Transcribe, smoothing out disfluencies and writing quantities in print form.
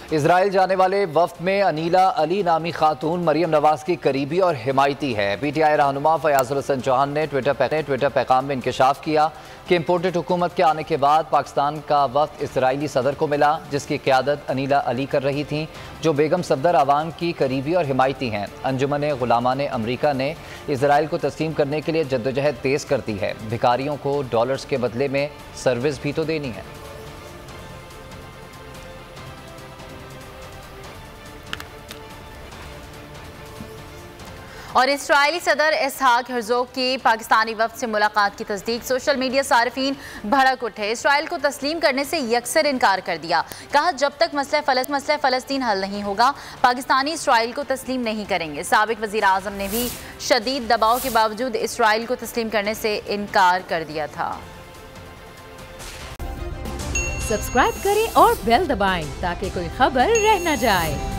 Israel जाने वाले वफ्द में अनीला अली नामी खातून मरियम नवाज की करीबी और हिमायती है। पीटीआई रहनुमा फयाजुल हसन चौहान ने ट्विटर पैगाम में इंकशाफ किया कि इम्पोर्टेड हुकूमत के आने के बाद पाकिस्तान का वफ्द इसराइली सदर को मिला, जिसकी क़यादत अनीला अली कर रही थी, जो बेगम सफदर अवान की करीबी और हिमायती हैं। अंजुमन गुलामान अमरीका ने इसराइल को तस्लीम करने के लिए जद्दोजहद तेज़ कर दी है। भिखारियों को डॉलर्स के बदले में सर्विस भी तो देनी है। और इस्राएली सदर इसहाक हर्जोग की पाकिस्तानी वफ्द से मुलाकात की तस्दीक। सोशल मीडिया सार्फिन भड़क उठे। इसराइल को तस्लीम करने से यकसर इनकार कर दिया। कहा जब तक मसला फ़लस्तीन हल नहीं होगा पाकिस्तानी इसराइल को तस्लीम नहीं करेंगे। साबिक वज़ीर आज़म ने भी शदीद दबाव के बावजूद इसराइल को तस्लीम करने से इनकार कर दिया था। सब्सक्राइब करें और बेल दबाएं ताकि कोई खबर रह न जाए।